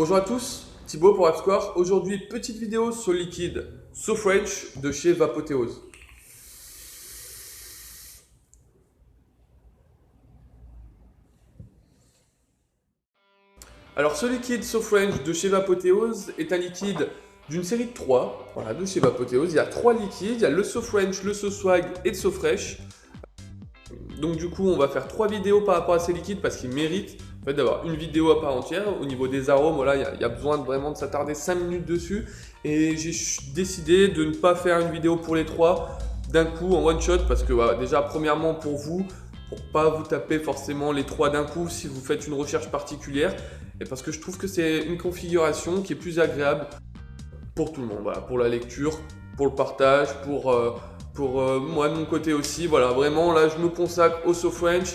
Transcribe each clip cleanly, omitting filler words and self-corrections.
Bonjour à tous, Thibaut pour AppScore. Aujourd'hui, petite vidéo sur le liquide So Fresh de chez Vapothéose. Alors ce liquide So Fresh de chez Vapothéose est un liquide d'une série de 3, voilà, de chez Vapothéose. Il y a 3 liquides, il y a le So French, le So Swag et le So Fresh. Donc du coup, on va faire 3 vidéos par rapport à ces liquides parce qu'ils méritent en fait, d'avoir une vidéo à part entière. Au niveau des arômes, voilà, il y a besoin vraiment de s'attarder 5 minutes dessus. Et j'ai décidé de ne pas faire une vidéo pour les 3 d'un coup en one shot parce que voilà, déjà premièrement pour vous, pour pas vous taper forcément les 3 d'un coup si vous faites une recherche particulière. Et parce que je trouve que c'est une configuration qui est plus agréable pour tout le monde, voilà, pour la lecture, pour le partage, pour moi de mon côté aussi. Voilà, vraiment là je me consacre au So French.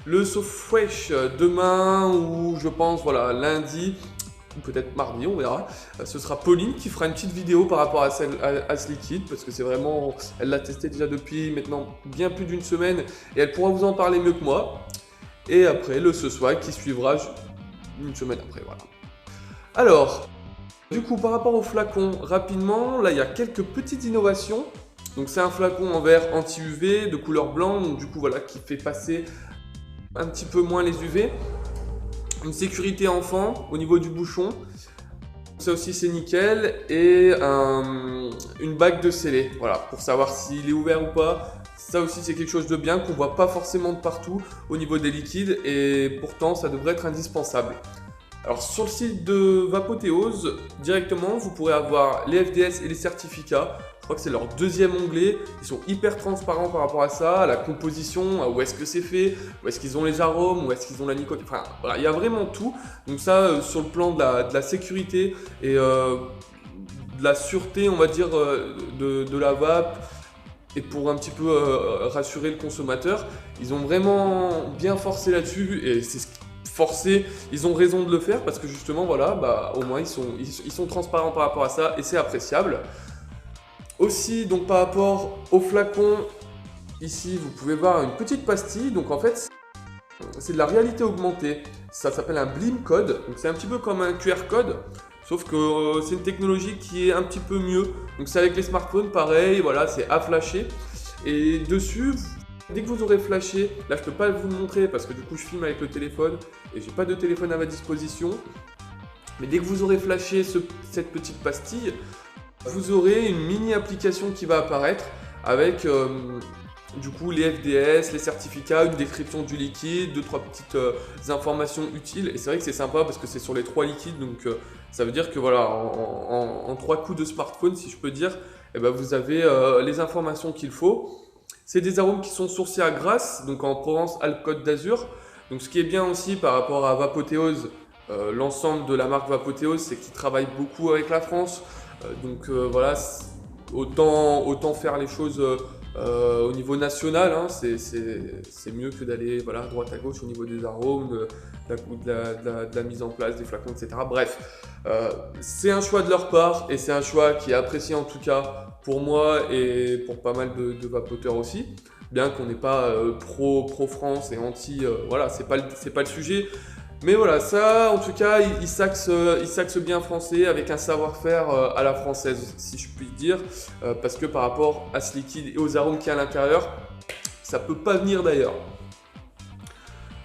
Le So Fresh demain ou je pense voilà lundi ou peut-être mardi, on verra. Ce sera Pauline qui fera une petite vidéo par rapport à ce liquide parce que c'est vraiment, elle l'a testé déjà depuis maintenant bien plus d'une semaine et elle pourra vous en parler mieux que moi. Et après le So Swag qui suivra une semaine après, voilà. Alors, du coup par rapport au flacon, rapidement, là il y a quelques petites innovations. Donc c'est un flacon en verre anti-UV de couleur blanc, donc du coup voilà qui fait passer un petit peu moins les UV. Une sécurité enfant au niveau du bouchon, ça aussi c'est nickel. Et une bague de scellé, voilà, pour savoir s'il est ouvert ou pas. Ça aussi c'est quelque chose de bien qu'on voit pas forcément de partout au niveau des liquides et pourtant ça devrait être indispensable. Alors sur le site de Vapothéose, directement vous pourrez avoir les FDS et les certificats. Je crois que c'est leur deuxième onglet. Ils sont hyper transparents par rapport à ça, à la composition, à où est-ce que c'est fait, où est-ce qu'ils ont les arômes, où est-ce qu'ils ont la nicotine. Enfin voilà, il y a vraiment tout. Donc ça, sur le plan de la sécurité et de la sûreté, on va dire, de la vape, et pour un petit peu rassurer le consommateur, ils ont vraiment bien forcé là-dessus et c'est forcé, ils ont raison de le faire parce que justement voilà, bah, au moins ils sont transparents par rapport à ça et c'est appréciable. Aussi donc par rapport au flacon, ici vous pouvez voir une petite pastille, donc en fait c'est de la réalité augmentée, ça s'appelle un Blim Code, donc c'est un petit peu comme un QR code. Sauf que c'est une technologie qui est un petit peu mieux. Donc c'est avec les smartphones, pareil, voilà, c'est à flasher. Et dessus, dès que vous aurez flashé, là je peux pas vous le montrer parce que du coup je filme avec le téléphone et j'ai pas de téléphone à ma disposition. Mais dès que vous aurez flashé cette petite pastille, vous aurez une mini application qui va apparaître avec du coup les FDS, les certificats, une description du liquide, 2-3 petites informations utiles. Et c'est vrai que c'est sympa parce que c'est sur les 3 liquides, donc ça veut dire que voilà, en 3 coups de smartphone, si je peux dire, eh ben, vous avez les informations qu'il faut. C'est des arômes qui sont sourcés à Grasse, donc en Provence-Alpes-Côte d'Azur. Donc ce qui est bien aussi par rapport à Vapothéose, l'ensemble de la marque Vapothéose, c'est qu'ils travaillent beaucoup avec la France. Donc voilà, autant faire les choses au niveau national, hein, c'est mieux que d'aller voilà, à droite à gauche au niveau des arômes, de la mise en place des flacons, etc. Bref, c'est un choix de leur part et c'est un choix qui est apprécié en tout cas pour moi et pour pas mal de vapoteurs aussi. Bien qu'on n'est pas pro France et anti, voilà, c'est pas le sujet. Mais voilà, ça en tout cas, il s'axe bien français avec un savoir-faire à la française, si je puis dire, parce que par rapport à ce liquide et aux arômes qu'il y a à l'intérieur, ça peut pas venir d'ailleurs.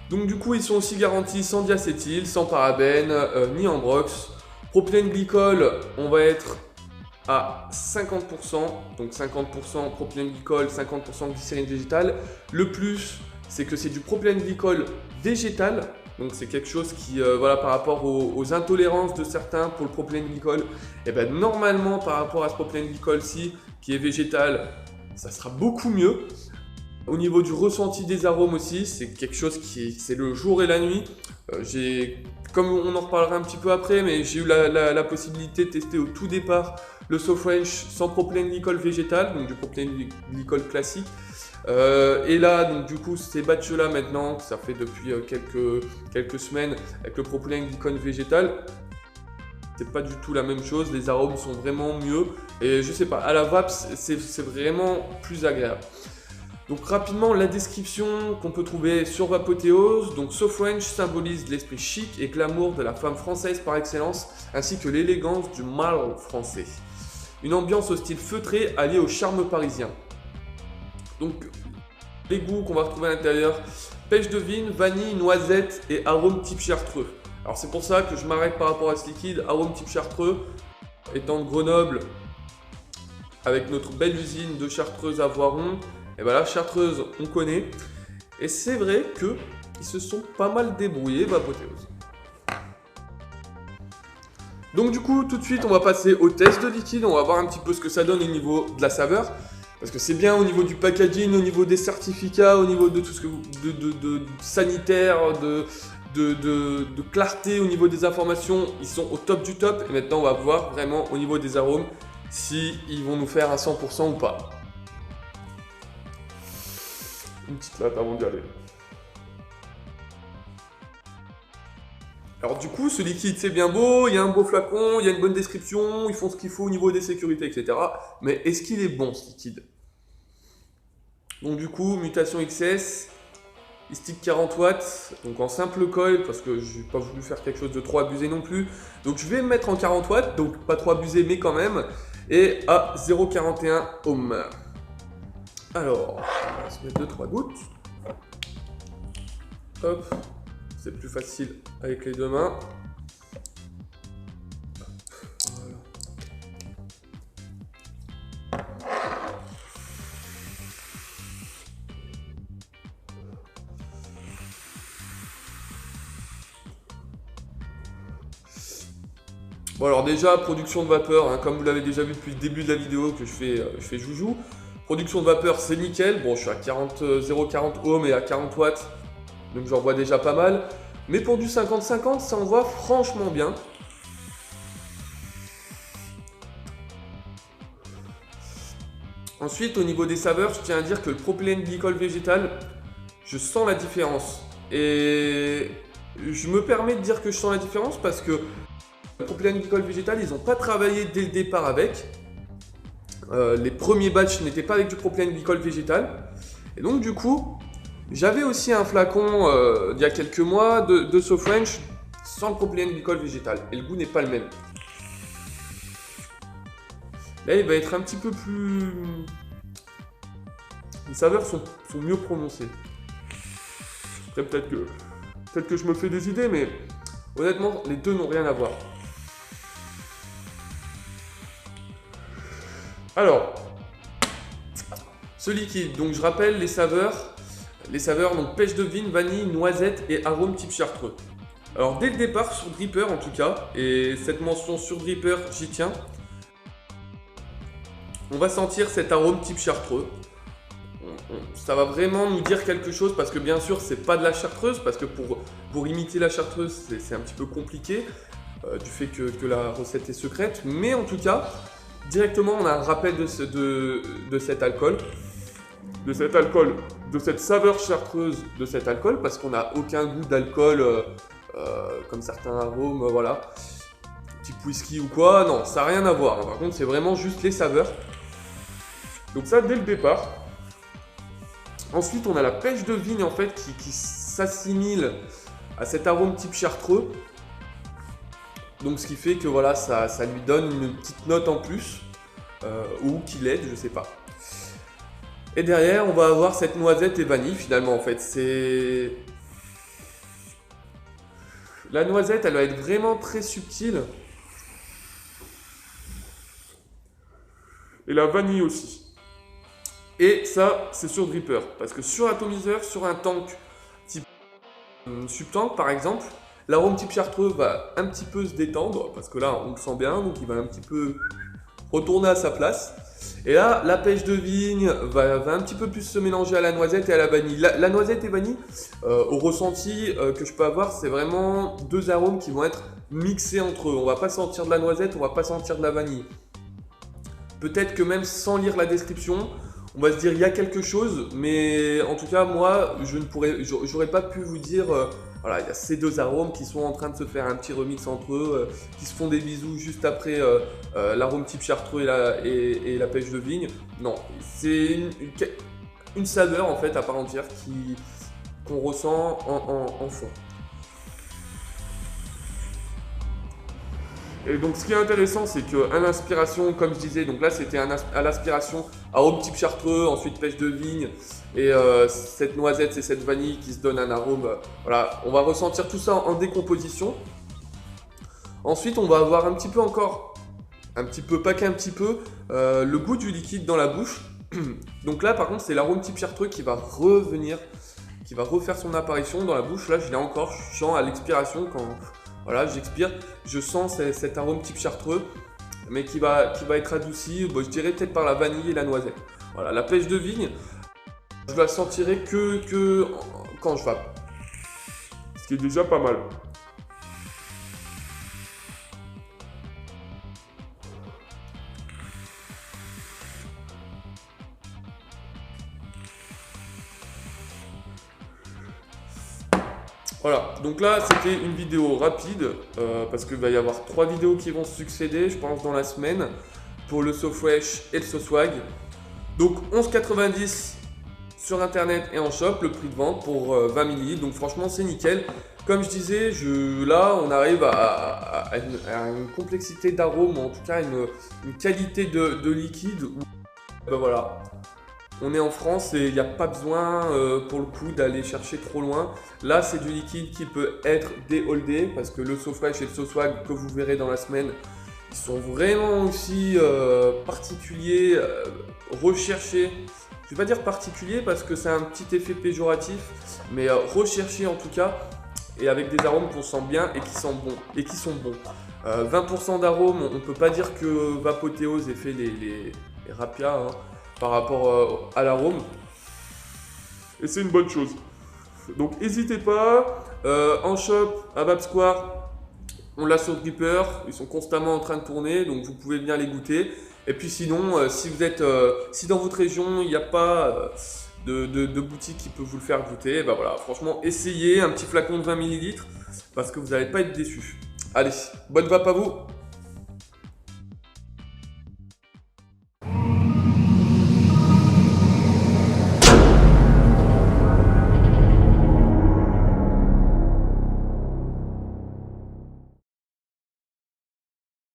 Donc du coup, ils sont aussi garantis sans diacétyl, sans parabènes, ni ambrox. Propylène glycol, on va être à 50%, donc 50% propylène glycol, 50% glycérine végétale. Le plus, c'est que c'est du propylène glycol végétal. Donc c'est quelque chose qui, voilà, par rapport aux intolérances de certains pour le propylène glycol, et ben normalement par rapport à ce propylène glycol-ci, qui est végétal, ça sera beaucoup mieux. Au niveau du ressenti des arômes aussi, c'est quelque chose c'est le jour et la nuit. Comme on en reparlera un petit peu après, mais j'ai eu la possibilité de tester au tout départ le So Fresh sans propylène glycol végétal, donc du propylène glycol classique. Et là, donc du coup, ces batchs-là maintenant, ça fait depuis quelques semaines avec le propylène glycol végétal, c'est pas du tout la même chose. Les arômes sont vraiment mieux et je sais pas, à la vape, c'est vraiment plus agréable. Donc rapidement, la description qu'on peut trouver sur Vapothéose. Donc So French symbolise l'esprit chic et glamour de la femme française par excellence, ainsi que l'élégance du mâle français. Une ambiance au style feutré alliée au charme parisien. Donc les goûts qu'on va retrouver à l'intérieur, pêche de vigne, vanille, noisette et arôme type chartreux. Alors c'est pour ça que je m'arrête par rapport à ce liquide, arôme type chartreux, étant de Grenoble, avec notre belle usine de Chartreuse à Voiron. Et voilà, Chartreuse, on connaît. Et c'est vrai qu'ils se sont pas mal débrouillés, Vapothéose. Donc du coup, tout de suite, on va passer au test de liquide. On va voir un petit peu ce que ça donne au niveau de la saveur. Parce que c'est bien au niveau du packaging, au niveau des certificats, au niveau de tout ce que de sanitaire, de clarté, au niveau des informations. Ils sont au top du top. Et maintenant, on va voir vraiment au niveau des arômes si ils vont nous faire un 100% ou pas. Une petite latte avant d'y aller. Alors du coup, ce liquide c'est bien beau, il y a un beau flacon, il y a une bonne description, ils font ce qu'il faut au niveau des sécurités, etc. Mais est-ce qu'il est bon ce liquide? Donc du coup, mutation XS, il stick 40 watts, donc en simple coil, parce que je n'ai pas voulu faire quelque chose de trop abusé non plus. Donc je vais me mettre en 40 watts, donc pas trop abusé mais quand même, et à 0,41 ohms. Alors, on va se mettre 2-3 gouttes. Hop, c'est plus facile avec les deux mains. Voilà. Bon alors déjà, production de vapeur, hein, comme vous l'avez déjà vu depuis le début de la vidéo que je fais joujou. Production de vapeur, c'est nickel. Bon, je suis à 0,40 ohms et à 40 watts, donc j'en vois déjà pas mal. Mais pour du 50-50, ça envoie franchement bien. Ensuite, au niveau des saveurs, je tiens à dire que le propylène glycol végétal, je sens la différence. Et je me permets de dire que je sens la différence parce que le propylène glycol végétal, ils n'ont pas travaillé dès le départ avec. Les premiers batchs n'étaient pas avec du propylène glycol végétal. Et donc du coup, j'avais aussi un flacon il y a quelques mois de So French sans le propylène glycol végétal. Et le goût n'est pas le même. Là, il va être un petit peu plus... Les saveurs sont mieux prononcées. Après, peut-être que je me fais des idées, mais honnêtement, les deux n'ont rien à voir. Alors, ce liquide, donc je rappelle les saveurs donc pêche de vigne, vanille, noisette et arôme type chartreux. Alors dès le départ sur Dripper en tout cas, et cette mention sur Dripper j'y tiens, on va sentir cet arôme type chartreux. Ça va vraiment nous dire quelque chose parce que bien sûr c'est pas de la chartreuse, parce que pour imiter la chartreuse c'est un petit peu compliqué du fait que la recette est secrète, mais en tout cas directement on a un rappel de cet alcool, de cette saveur chartreuse de cet alcool, parce qu'on n'a aucun goût d'alcool comme certains arômes, voilà, type whisky ou quoi, non, ça n'a rien à voir. Par contre, c'est vraiment juste les saveurs. Donc ça, dès le départ. Ensuite, on a la pêche de vigne, en fait, qui s'assimile à cet arôme type chartreux. Donc ce qui fait que, voilà, ça lui donne une petite note en plus, ou qu'il aide, je sais pas. Et derrière, on va avoir cette noisette et vanille, finalement, en fait. La noisette, elle va être vraiment très subtile. Et la vanille aussi. Et ça, c'est sur Dripper. Parce que sur atomiseur, sur un tank type subtank, par exemple, l'arôme type chartreux va un petit peu se détendre. Parce que là, on le sent bien, donc il va un petit peu retourner à sa place. Et là, la pêche de vigne va un petit peu plus se mélanger à la noisette et à la vanille. La noisette et vanille, au ressenti que je peux avoir, c'est vraiment deux arômes qui vont être mixés entre eux. On va pas sentir de la noisette, on va pas sentir de la vanille. Peut-être que même sans lire la description, on va se dire il y a quelque chose, mais en tout cas, moi, j'aurais pas pu vous dire... voilà, il y a ces deux arômes qui sont en train de se faire un petit remix entre eux, qui se font des bisous juste après l'arôme type chartreux et la pêche de vigne. Non, c'est une saveur en fait à part entière qu'on ressent en fond. Et donc ce qui est intéressant, c'est qu'à l'inspiration, comme je disais, donc là c'était à l'aspiration arôme type chartreux, ensuite pêche de vigne et cette noisette et cette vanille qui se donne un arôme. Voilà, on va ressentir tout ça en décomposition. Ensuite, on va avoir un petit peu encore, pas qu'un petit peu, le goût du liquide dans la bouche. Donc là, par contre, c'est l'arôme type chartreux qui va revenir, qui va refaire son apparition dans la bouche. Là, je l'ai encore, je sens à l'expiration quand voilà, j'expire, je sens cet arôme type chartreux, mais qui va être adouci, bon, je dirais peut-être par la vanille et la noisette. Voilà, la pêche de vigne, je la sentirai que quand je vape, ce qui est déjà pas mal. Voilà, donc là c'était une vidéo rapide parce qu'il va y avoir 3 vidéos qui vont se succéder, je pense, dans la semaine pour le SoFresh et le SoSwag. Donc 11,90 sur internet et en shop, le prix de vente pour 20 ml. Donc franchement, c'est nickel. Comme je disais, là on arrive à une complexité d'arômes, en tout cas une qualité de liquide où ben voilà. On est en France et il n'y a pas besoin pour le coup d'aller chercher trop loin. Là, c'est du liquide qui peut être déholdé parce que le SoFresh et le SoSwag que vous verrez dans la semaine, ils sont vraiment aussi particuliers, recherchés. Je ne vais pas dire particulier parce que c'est un petit effet péjoratif, mais recherchés en tout cas et avec des arômes qu'on sent bien et qui sont bons. 20% d'arômes, on ne peut pas dire que Vapothéose ait fait les rapias. Hein, par rapport à l'arôme, et c'est une bonne chose. Donc n'hésitez pas, en shop à Vape Square, on l'a sur Gripper, ils sont constamment en train de tourner, donc vous pouvez bien les goûter. Et puis sinon, si dans votre région il n'y a pas de boutique qui peut vous le faire goûter, bah voilà, franchement essayez un petit flacon de 20 ml parce que vous n'allez pas être déçus. Allez, bonne vape à vous!